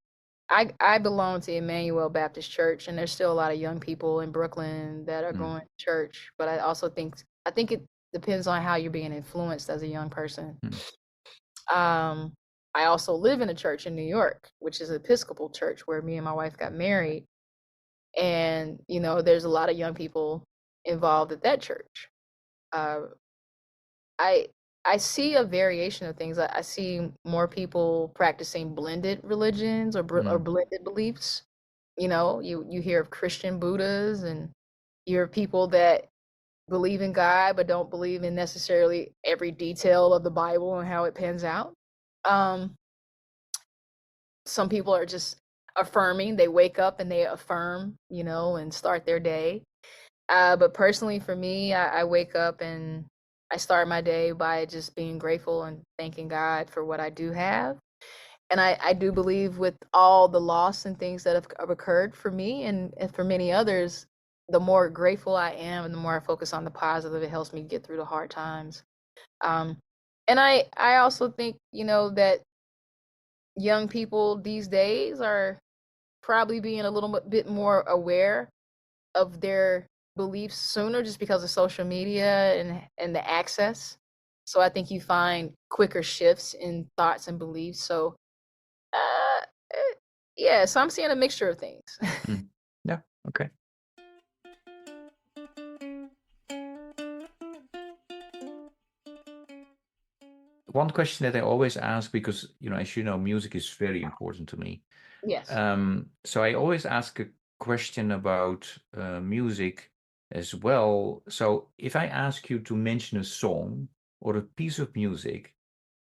A: I belong to Emmanuel Baptist Church, and there's still a lot of young people in Brooklyn that are
B: Mm.
A: going to church. But I think it depends on how you're being influenced as a young person.
B: Mm.
A: Um, I also live in a church in New York, which is an Episcopal church where me and my wife got married. And, there's a lot of young people involved at that church. Uh, I I see a variation of things. I see more people practicing blended religions or
B: Mm.
A: blended beliefs. You hear of Christian Buddhas, and you hear people that believe in God but don't believe in necessarily every detail of the Bible and how it pans out. Um, some people are just affirming. They wake up and they affirm, and start their day. But personally, for me, I wake up and I start my day by just being grateful and thanking God for what I do have. And I do believe with all the loss and things that have occurred for me and for many others, the more grateful I am and the more I focus on the positive, it helps me get through the hard times. Um, and I also think, that young people these days are probably being a little bit more aware of their beliefs sooner just because of social media and the access. So I think you find quicker shifts in thoughts and beliefs. So uh, eh, yeah, so I'm seeing a mixture of things.
B: Mm. Yeah. Okay. One question that I always ask, because, as you know, music is very important to me.
A: Yes.
B: So I always ask a question about music as well. So if I ask you to mention a song or a piece of music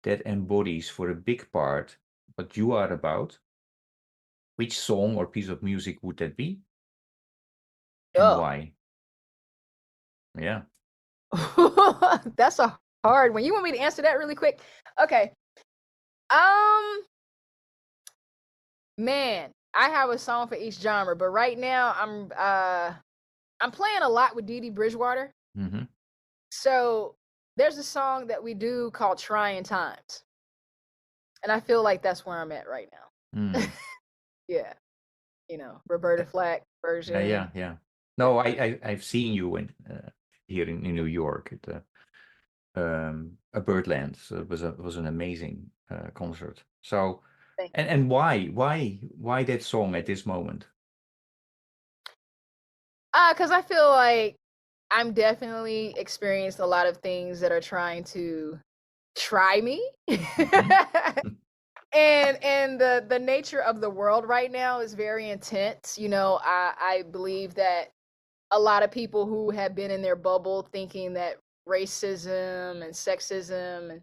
B: that embodies for a big part what you are about, which song or piece of music would that be and
A: Oh,
B: why? Yeah.
A: that's a hard one. You want me to answer that really quick? Okay. Um, Man, I have a song for each genre, but right now I'm playing a lot with Dee Dee Bridgewater.
B: Hmm.
A: So there's a song that we do called Trying Times. And I feel like that's where I'm at right now.
B: Mm.
A: Yeah. Roberta Flack
B: Yeah, yeah,
A: version.
B: yeah.
A: Yeah.
B: No, I've seen you here in New York at a Birdland. So it was an amazing concert. So,
A: Thank you.
B: and why that song at this moment?
A: Because I feel like I'm definitely experienced a lot of things that are trying to try me.
B: Hmm.
A: And the nature of the world right now is very intense. I believe that a lot of people who have been in their bubble thinking that racism and sexism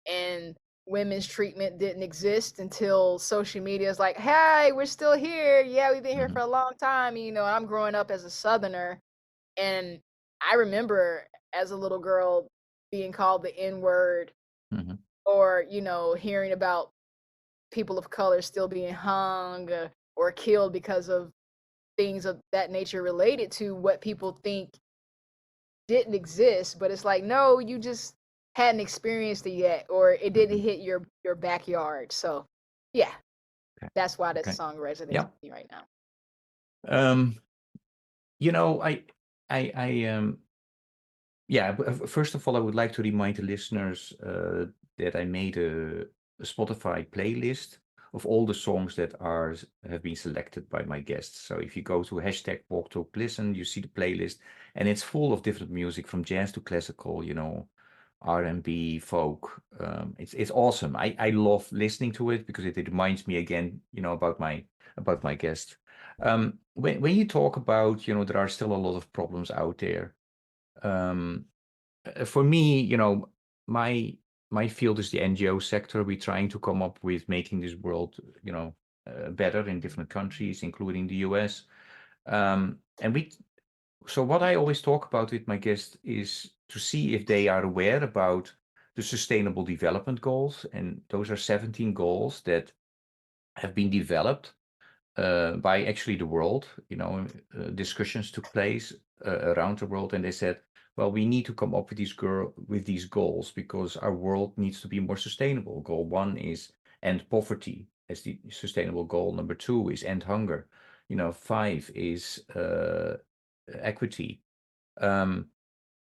A: and women's treatment didn't exist until social media is like, hey, we're still here. Yeah, we've been here
B: Hmm.
A: for a long time. I'm growing up as a Southerner, and I remember as a little girl being called the N word,
B: Hmm.
A: or, hearing about people of color still being hung or killed because of things of that nature related to what people think didn't exist. But it's like, no, you just hadn't experienced it yet, or it didn't
B: Hmm.
A: hit your backyard. So yeah,
B: Okay.
A: that's why that
B: Okay.
A: song resonates
B: Yeah.
A: with me right now.
B: Um, I yeah, first of all, I would like to remind the listeners that I made a Spotify playlist of all the songs that have been selected by my guests. So if you go to hashtag Walk Talk Listen, you see the playlist, and it's full of different music from jazz to classical, R&B, folk. It's awesome. I love listening to it because it reminds me again, about my guest. When you talk about, there are still a lot of problems out there. Um, for me, my field is the NGO sector. We're trying to come up with making this world, better in different countries, including the US. So what I always talk about with my guests is to see if they are aware about the Sustainable Development Goals, and those are 17 goals that have been developed by actually the world. Discussions took place around the world, and they said, well, we need to come up with these goals because our world needs to be more sustainable. Goal 1 is end poverty as the sustainable goal. Number 2 is end hunger. 5 is equity.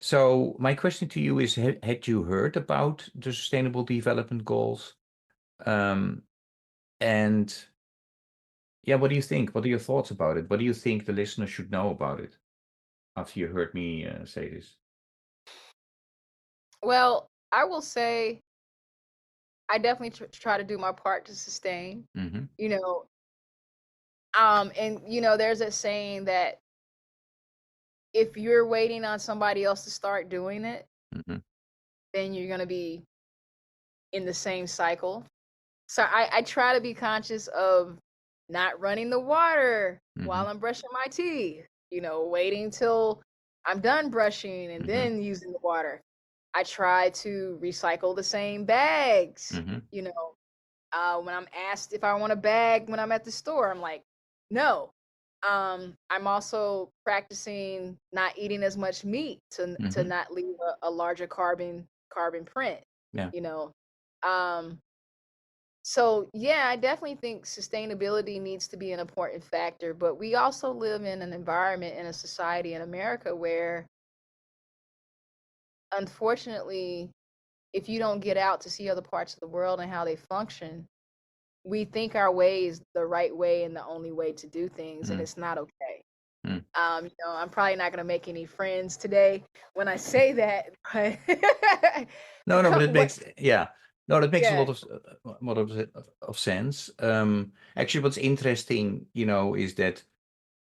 B: So my question to you is, had you heard about the Sustainable Development Goals? And yeah, what do you think? What are your thoughts about it? What do you think the listener should know about it after you heard me say this?
A: Well, I will say I definitely try to do my part to sustain.
B: Mm-hmm.
A: You know, and there's a saying that if you're waiting on somebody else to start doing it,
B: Mm-hmm.
A: then you're gonna be in the same cycle. So I try to be conscious of not running the water while I'm brushing my teeth, waiting till I'm done brushing and then using the water. I try to recycle the same bags. When I'm asked if I want a bag when I'm at the store, I'm like, no. I'm also practicing not eating as much meat to not leave a larger carbon print.
B: Yeah.
A: So yeah, I definitely think sustainability needs to be an important factor, but we also live in an environment in a society in America where, unfortunately, if you don't get out to see other parts of the world and how they function, we think our way is the right way and the only way to do things, and it's not okay. I'm probably not going to make any friends today when I say that, but
B: no, but it makes that makes
A: Yeah.
B: a lot of sense. Actually, what's interesting, is that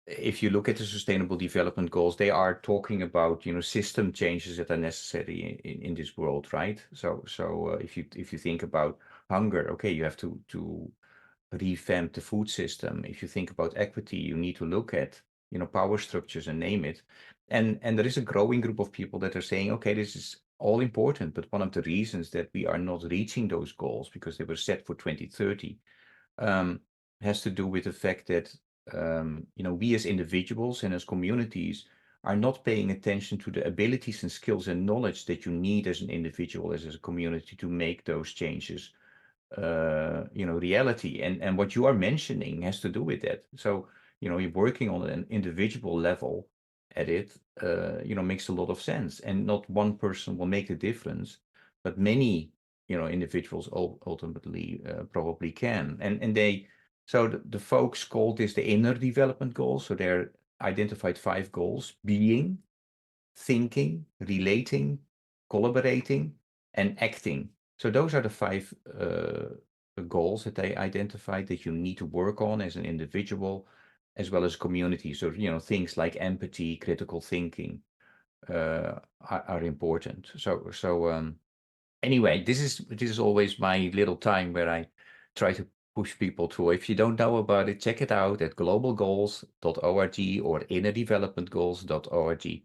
B: if you look at the Sustainable Development Goals, they are talking about system changes that are necessary in this world, right? So if you think about hunger, okay, you have to revamp the food system. If you think about equity, you need to look at power structures and name it. And there is a growing group of people that are saying, okay, this is all important, but one of the reasons that we are not reaching those goals because they were set for 2030 has to do with the fact that we as individuals and as communities are not paying attention to the abilities and skills and knowledge that you need as an individual, as a community, to make those changes reality. And what you are mentioning has to do with that. So you're working on an individual level at it, makes a lot of sense. And not one person will make the difference, but many individuals ultimately probably can. And they so the folks called this the inner development goals. So they're identified 5 goals: being, thinking, relating, collaborating, and acting. So those are the 5 goals that they identified that you need to work on as an individual, as well as community. So things like empathy, critical thinking are important. So anyway, this is always my little time where I try to push people to. If you don't know about it, check it out at globalgoals.org or innerdevelopmentgoals.org.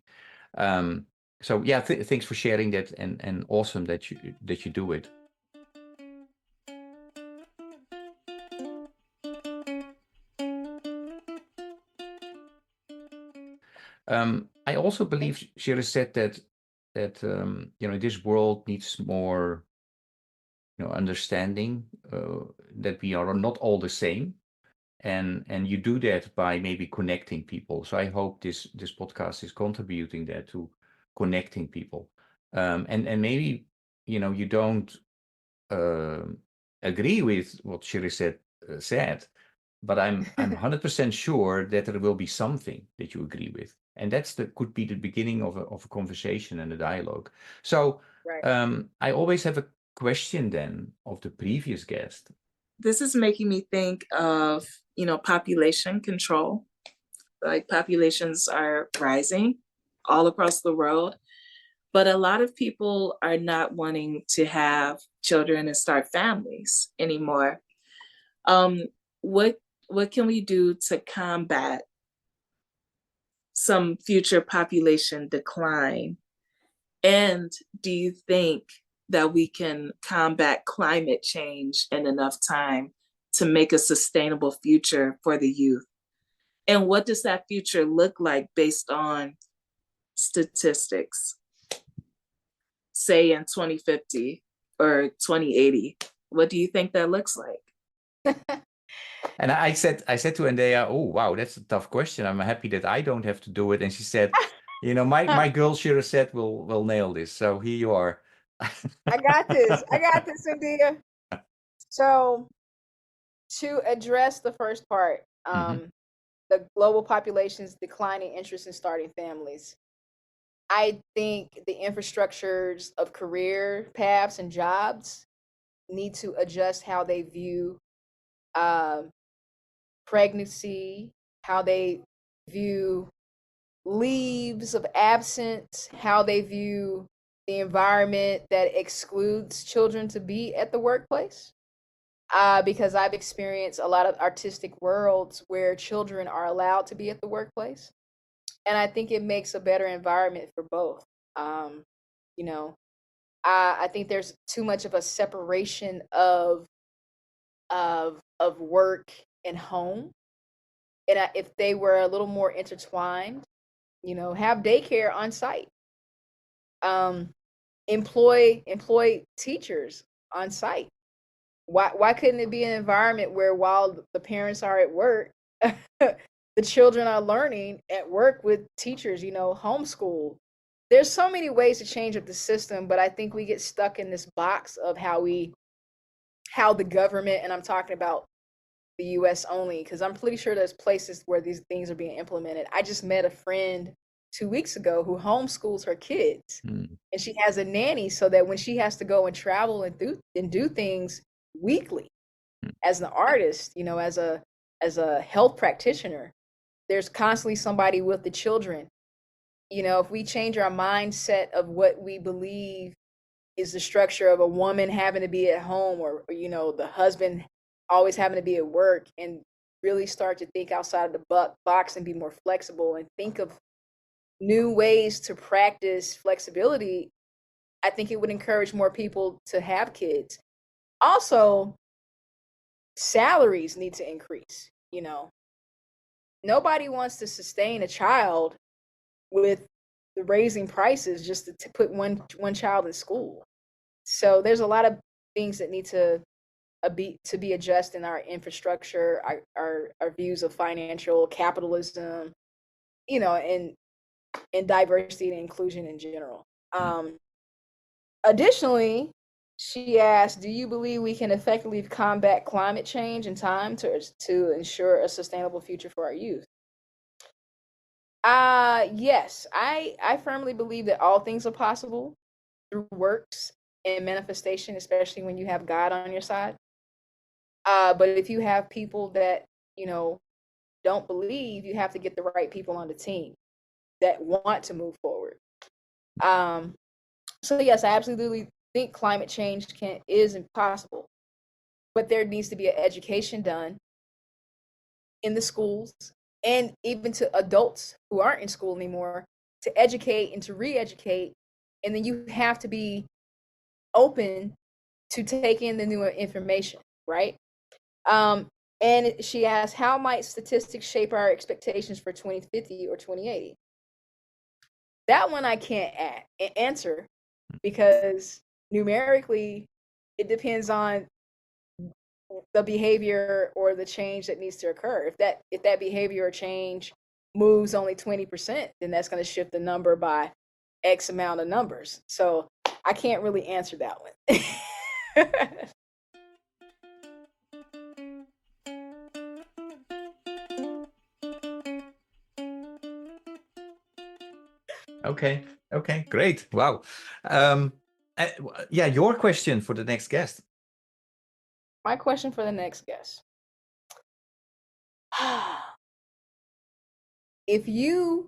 B: So yeah, thanks for sharing that, and awesome that you do it. I also believe Shirazette that this world needs more understanding that we are not all the same, and you do that by maybe connecting people. So I hope this podcast is contributing that to connecting people, and maybe you don't agree with what Shirazette said, but I'm 100% sure that there will be something that you agree with, and could be the beginning of a conversation and a dialogue. So I always have a question then of the previous guest.
C: This is making me think of population control. Like, populations are rising all across the world, but a lot of people are not wanting to have children and start families anymore. What can we do to combat some future population decline? And do you think that we can combat climate change in enough time to make a sustainable future for the youth? And what does that future look like based on statistics? Say in 2050 or 2080, what do you think that looks like?
B: And I said to Endea, oh, wow, that's a tough question. I'm happy that I don't have to do it. And she said, you know, my girl Shirazette will nail this. So here you are.
A: I got this, Endea. So to address the first part, the global population's declining interest in starting families. I think the infrastructures of career paths and jobs need to adjust how they view pregnancy, how they view leaves of absence, how they view the environment that excludes children to be at the workplace. Because I've experienced a lot of artistic worlds where children are allowed to be at the workplace. And I think it makes a better environment for both. You know, I think there's too much of a separation of work and home. And if they were a little more intertwined, you know, have daycare on site, employ teachers on site. Why couldn't it be an environment where while the parents are at work, the children are learning at work with teachers, you know, homeschool? There's so many ways to change up the system, but I think we get stuck in this box of how the government, and I'm talking about the US only, because I'm pretty sure there's places where these things are being implemented. I just met a friend 2 weeks ago who homeschools her kids, and she has a nanny so that when she has to go and travel and do things weekly as an artist, you know, as a health practitioner, there's constantly somebody with the children. You know, if we change our mindset of what we believe is the structure of a woman having to be at home, or you know, the husband always having to be at work, and really start to think outside of the box and be more flexible and think of new ways to practice flexibility, I think it would encourage more people to have kids. Also, salaries need to increase. You know, nobody wants to sustain a child with the raising prices just to put one child in school. So there's a lot of things that need to be adjusted in our infrastructure, our views of financial capitalism, you know, and diversity and inclusion in general. Additionally, she asked, do you believe we can effectively combat climate change in time to ensure a sustainable future for our youth? Yes, I firmly believe that all things are possible through works and manifestation, especially when you have God on your side. But if you have people that, you know, don't believe, you have to get the right people on the team that want to move forward. So yes, I absolutely think climate change is impossible, but there needs to be an education done in the schools and even to adults who aren't in school anymore to educate and to re-educate. And then you have to be open to take in the newer information, right? And she asked, how might statistics shape our expectations for 2050 or 2080? That one I can't answer, because numerically it depends on the behavior or the change that needs to occur. If that behavior or change moves only 20%, then that's going to shift the number by X amount of numbers. So I can't really answer that one.
B: Okay, great. Wow. Yeah, your question for the next guest.
A: My question for the next guest. If you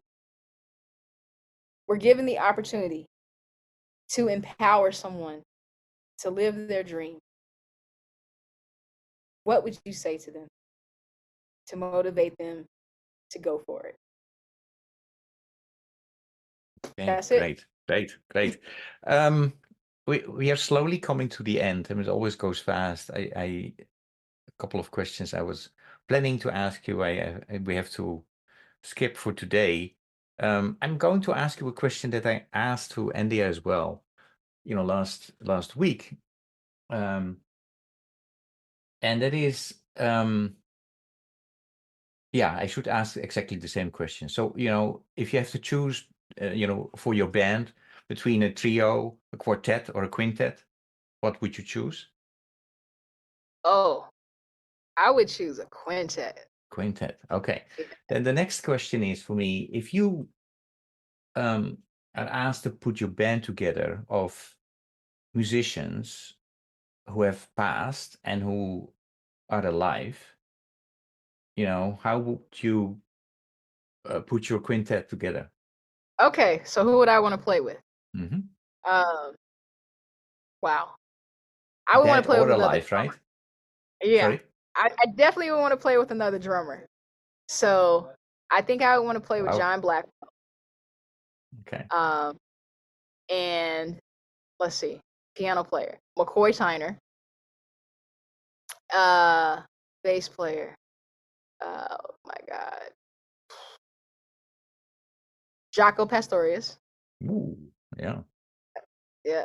A: were given the opportunity to empower someone to live their dream, what would you say to them to motivate them to go for it?
B: Okay,
A: That's it.
B: Great. we are slowly coming to the end, and it always goes fast. A couple of questions I was planning to ask you. We have to skip for today. I'm going to ask you a question that I asked to Endea as well. Last week, and that is, I should ask exactly the same question. So, if you have to choose, for your band between a trio, a quartet, or a quintet, what would you choose?
A: Oh, I would choose a quintet.
B: Quintet. Okay.
A: Yeah.
B: Then the next question is for me, if you are asked to put your band together of musicians who have passed and who are alive, how would you put your quintet together?
A: Okay, so who would I want to play with?
B: Mm-hmm.
A: Wow. I would want
B: Dead
A: to play
B: or
A: with another
B: alive,
A: drummer.
B: right?
A: Yeah.
B: Sorry?
A: I definitely would want to play with another drummer. So I think I would want to play with
B: Wow.
A: John Black.
B: Okay.
A: And let's see, piano player, McCoy Tyner. Bass player. Oh my God. Jaco Pastorius.
B: Ooh, yeah.
A: Yeah.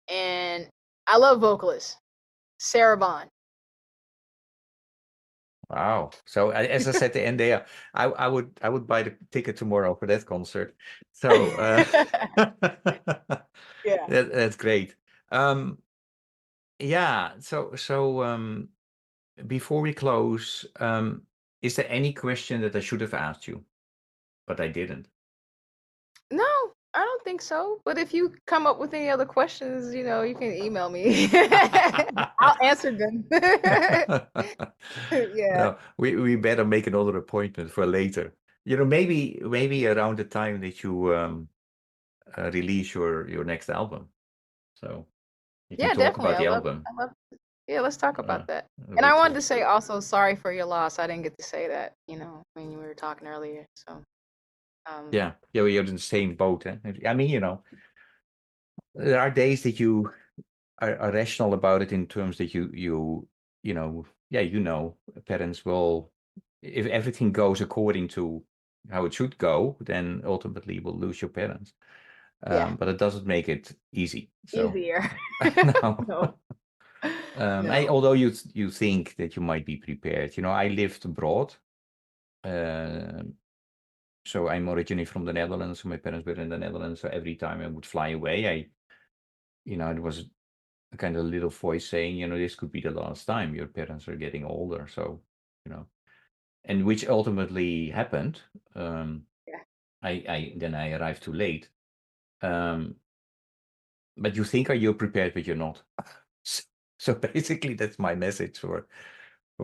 A: And I love vocalists. Sarah Vaughan.
B: Wow. So as I said to Endea, I would buy the ticket tomorrow for that concert. So
A: Yeah.
B: that's great. Yeah. So before we close, is there any question that I should have asked you, but I didn't?
A: No, I don't think so. But if you come up with any other questions, you can email me. I'll answer them. Yeah.
B: No, we better make another appointment for later. Maybe around the time that you release your next album, so you can
A: Yeah,
B: talk
A: definitely.
B: about the album.
A: Yeah, let's talk
B: Uh,
A: about that.
B: that
A: And I
B: would,
A: wanted to say also sorry for your loss. I didn't get to say that, when you were talking earlier. So,
B: yeah, you're in the same boat. Eh? I mean, there are days that you are rational about it in terms that parents will, if everything goes according to how it should go, then ultimately you will lose your parents.
A: yeah,
B: But it doesn't make it easy. So
A: easier.
B: no.
A: No. No.
B: Although you think that you might be prepared, I lived abroad. So I'm originally from the Netherlands. So my parents were in the Netherlands. So every time I would fly away, it was a kind of little voice saying, this could be the last time. Your parents are getting older. So, and which ultimately happened.
A: Yeah.
B: I arrived too late. But you think you're prepared, but you're not. So basically, that's my message for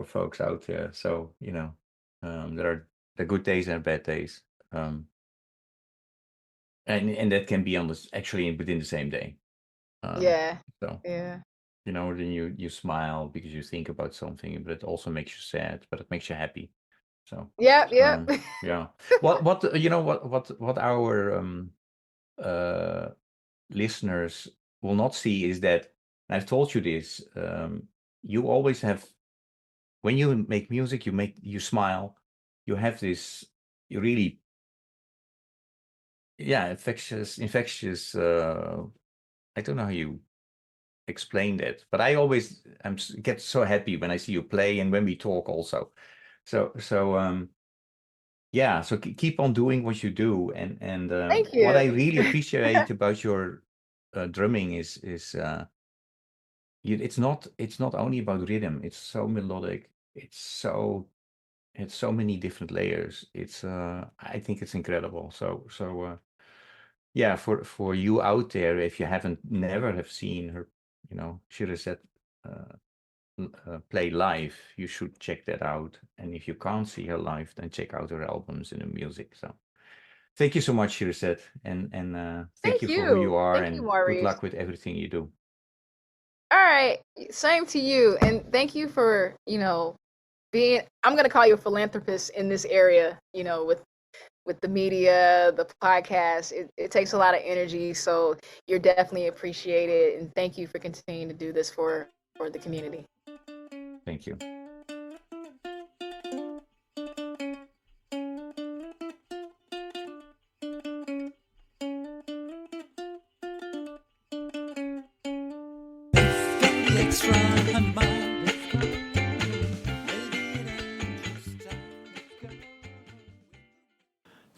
B: folks out there. So there are the good days and bad days, and that can be actually within the same day.
A: Yeah.
B: So
A: Yeah.
B: then you smile because you think about something, but it also makes you sad, but it makes you happy. So
A: Yeah. Yeah.
B: yeah. What our listeners will not see is that, and I've told you this, you always have, when you make music, you smile, you have this, you really, infectious, I don't know how you explain that, but I always get so happy when I see you play and when we talk also. So keep on doing what you do, and
A: Thank
B: what I
A: you.
B: really appreciate about your drumming is it's not only about rhythm. It's so melodic. It's so many different layers. I think it's incredible. So for you out there, if you never have seen her, Shirazette play live, you should check that out. And if you can't see her live, then check out her albums and her music. So thank you so much, Shirazette, and thank
A: Thank
B: you for who you
A: you.
B: are,
A: Thank you,
B: and good
A: Maurice.
B: luck with everything you do.
A: All right. Same to you. And thank you for, I'm going to call you a philanthropist in this area, with with the media, the podcast. It takes a lot of energy, so you're definitely appreciated, and thank you for continuing to do this for the community.
B: Thank you.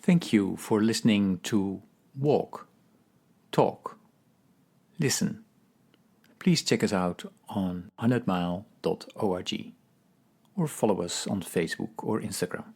B: Thank you for listening to Walk, Talk, Listen. Please check us out on 100mile.org or follow us on Facebook or Instagram.